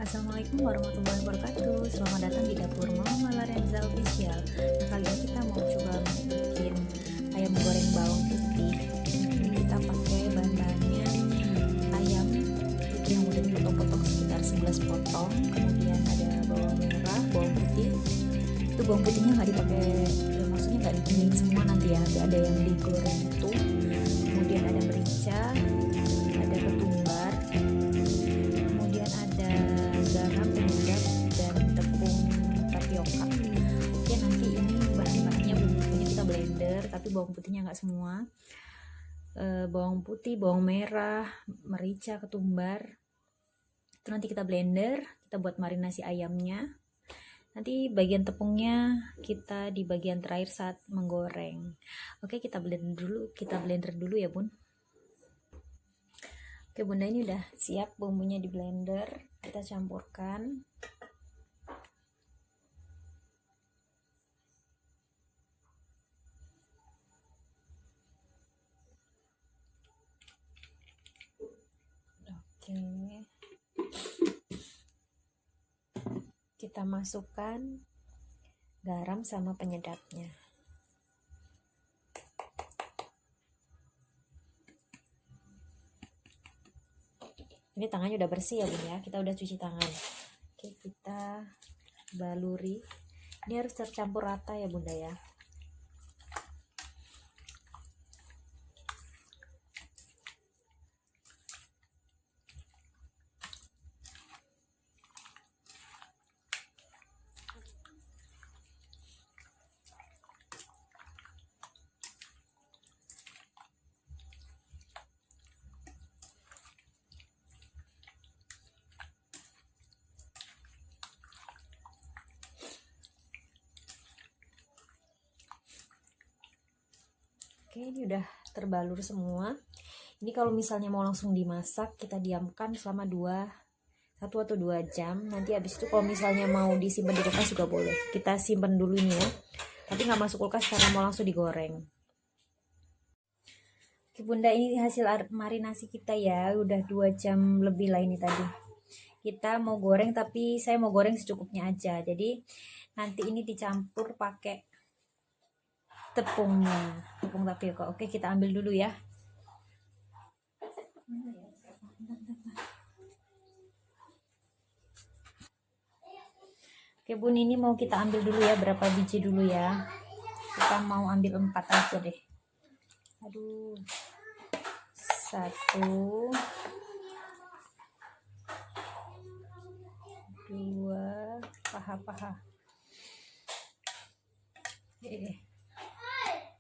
Assalamualaikum warahmatullahi wabarakatuh. Selamat datang di dapur Mama Lorenza Official. Nah, kali ini kita mau coba bikin ayam goreng bawang putih. Ini kita pakai bahan-bahannya ayam itu yang udah dipotong-potong sekitar 11 potong. Kemudian ada bawang merah, bawang putih. Itu bawang putihnya nggak dipakai, maksudnya nggak digiling semua nanti ya. Ada yang digoreng itu. Kemudian ada merica, ada ketumbar, kemudian ada garam, penyedap, dan tepung tapioka. Oke, nanti ini bahan-bahannya bumbunya kita blender, tapi bawang putihnya nggak semua. Bawang putih, bawang merah, merica, ketumbar itu nanti kita blender, kita buat marinasi ayamnya. Nanti bagian tepungnya kita di bagian terakhir saat menggoreng. Oke, kita blender dulu ya bun. Oke bunda, ini udah siap bumbunya di blender, kita campurkan. Oke, kita masukkan garam sama penyedapnya. Ini tangannya udah bersih ya bun ya, kita udah cuci tangan. Oke, kita baluri. Ini harus tercampur rata ya bunda ya. Oke, ini udah terbalur semua. Ini kalau misalnya mau langsung dimasak, kita diamkan selama 1 atau 2 jam. Nanti habis itu kalau misalnya mau disimpan di kulkas juga boleh. Kita simpan dulu ini ya. Tapi nggak masuk kulkas karena mau langsung digoreng. Oke bunda, ini hasil marinasi kita ya. Udah 2 jam lebih lah ini tadi. Kita mau goreng, tapi saya mau goreng secukupnya aja. Jadi nanti ini dicampur pakai tepung tapioka. Oke, kita ambil dulu ya. Oke bun, ini mau kita ambil dulu ya, berapa biji dulu ya. Kita mau ambil 4 aja deh. Aduh, 1, 2, paha.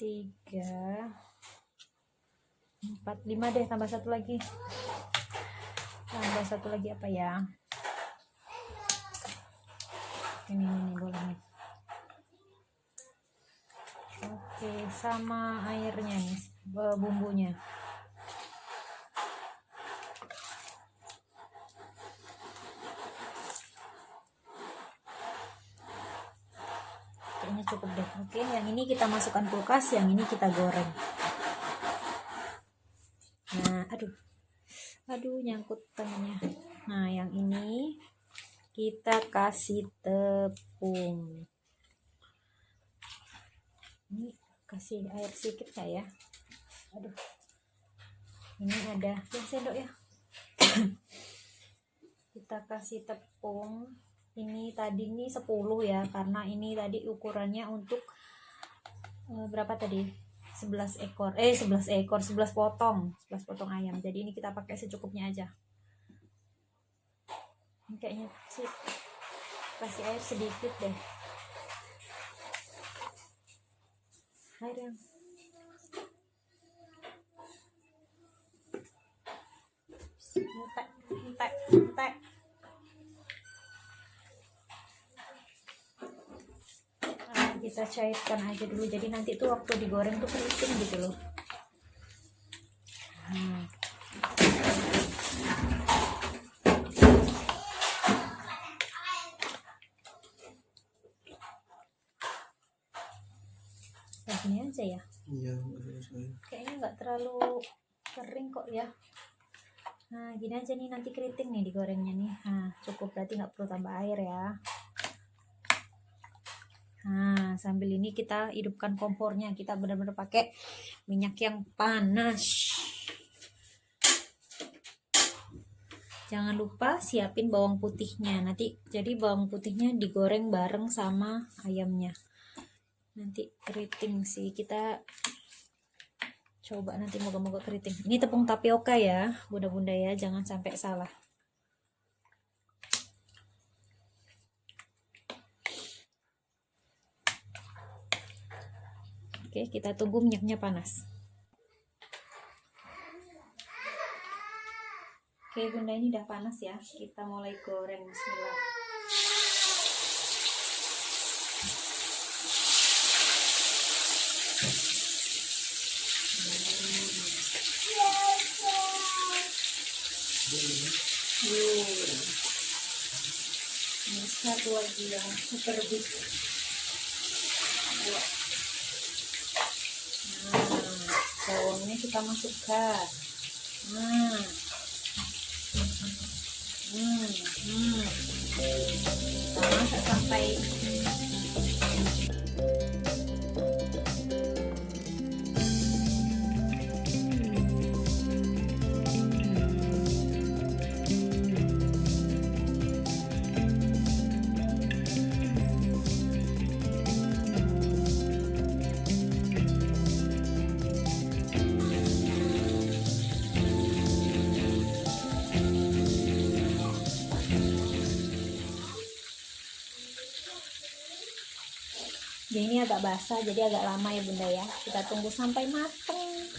3, 4, 5 deh, tambah 1 lagi. Tambah 1 lagi apa ya? Ini boleh nih. Oke, sama airnya nih, bumbunya. Kayaknya cukup deh. Oke, yang ini kita masukkan kulkas, yang ini kita goreng. Nah, aduh nyangkut tangannya. Nah, yang ini kita kasih tepung. Ini kasih air sedikit ya. Aduh, ini ada yang sendok ya. Kita kasih tepung. Ini tadi 10 ya, karena ini tadi ukurannya untuk berapa tadi? 11 potong ayam. Jadi ini kita pakai secukupnya aja. Ini kayaknya sih kasih air sedikit deh. Air yang entek. Kita cairkan aja dulu, jadi nanti tuh waktu digoreng tuh keriting gitu loh. Begini aja ya. Iya, kayaknya nggak terlalu kering kok ya. Nah, gini aja nih nanti keriting nih digorengnya nih. Nah, cukup, berarti nggak perlu tambah air ya. Nah, sambil ini kita hidupkan kompornya. Kita benar-benar pakai minyak yang panas. Jangan lupa siapin bawang putihnya. Nanti jadi bawang putihnya digoreng bareng sama ayamnya. Nanti keriting sih kita coba nanti, moga-moga keriting. Ini tepung tapioka ya, bunda-bunda ya, jangan sampai salah. Oke, kita tunggu minyaknya panas. Oke bunda, ini udah panas ya, kita mulai goreng. Bismillah. Ini satu lagi yang super big. Nah, bawangnya kita masukkan. Kita masak sampai jadi ini agak basah, jadi agak lama ya bunda ya. Kita tunggu sampai mateng.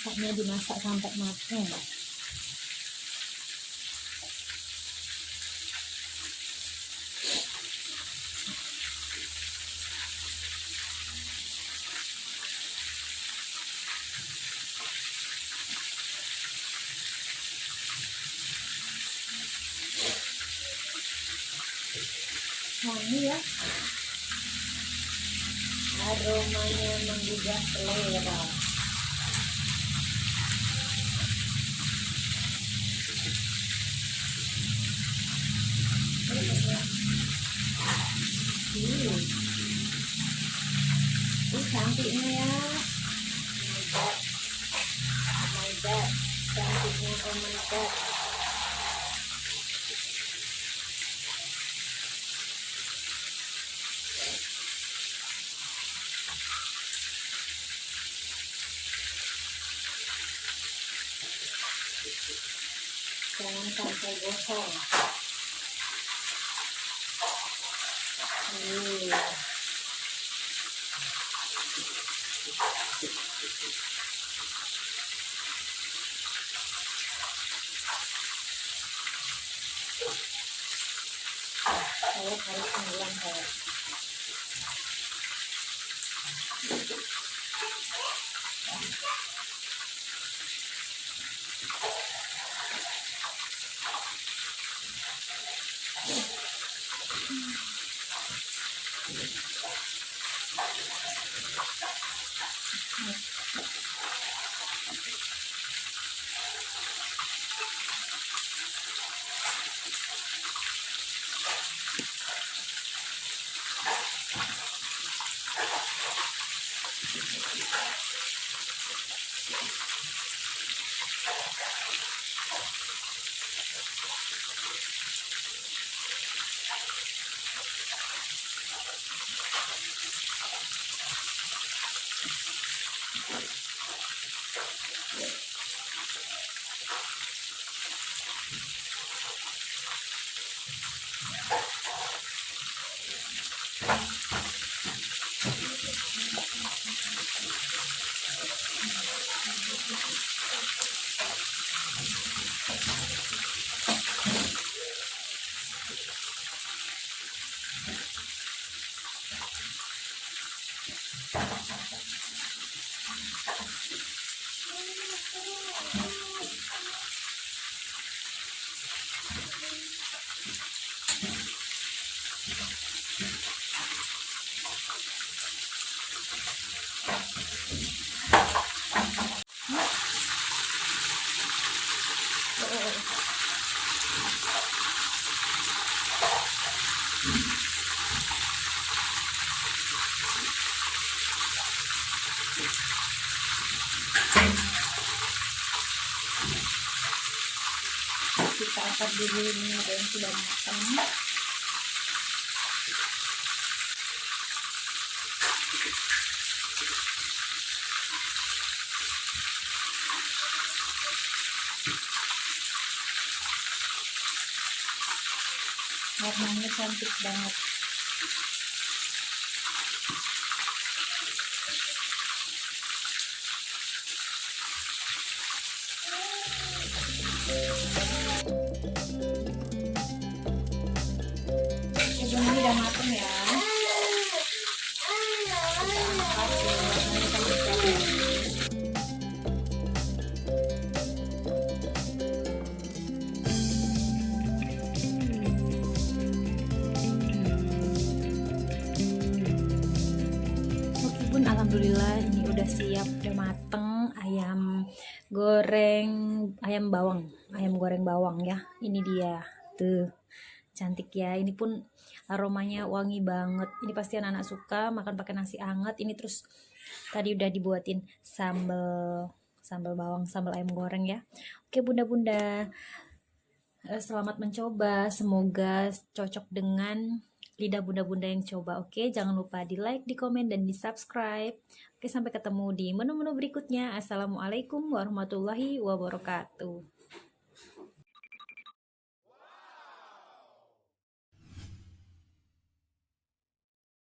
Pokoknya dimasak sampai matang. Wangi ya, aromanya menggugah selera. Cantiknya ya. Oh my god, cantiknya, oh my god. Jangan sampai gosong. Saya harus mengulang saya. Kita angkat dulu ini ada yang sudah matang. Warnanya cantik banget. Ini udah matang ya. Meskipun alhamdulillah ini udah siap, udah mateng ayam goreng, ayam goreng bawang ya. Ini dia tuh, cantik ya. Ini pun aromanya wangi banget. Ini pasti anak-anak suka makan pakai nasi hangat. Ini terus tadi udah dibuatin sambal bawang, sambal ayam goreng ya. Oke bunda-bunda, selamat mencoba, semoga cocok dengan lidah bunda-bunda yang coba. Oke, jangan lupa di like, di komen, dan di subscribe. Oke, sampai ketemu di menu-menu berikutnya. Assalamualaikum warahmatullahi wabarakatuh.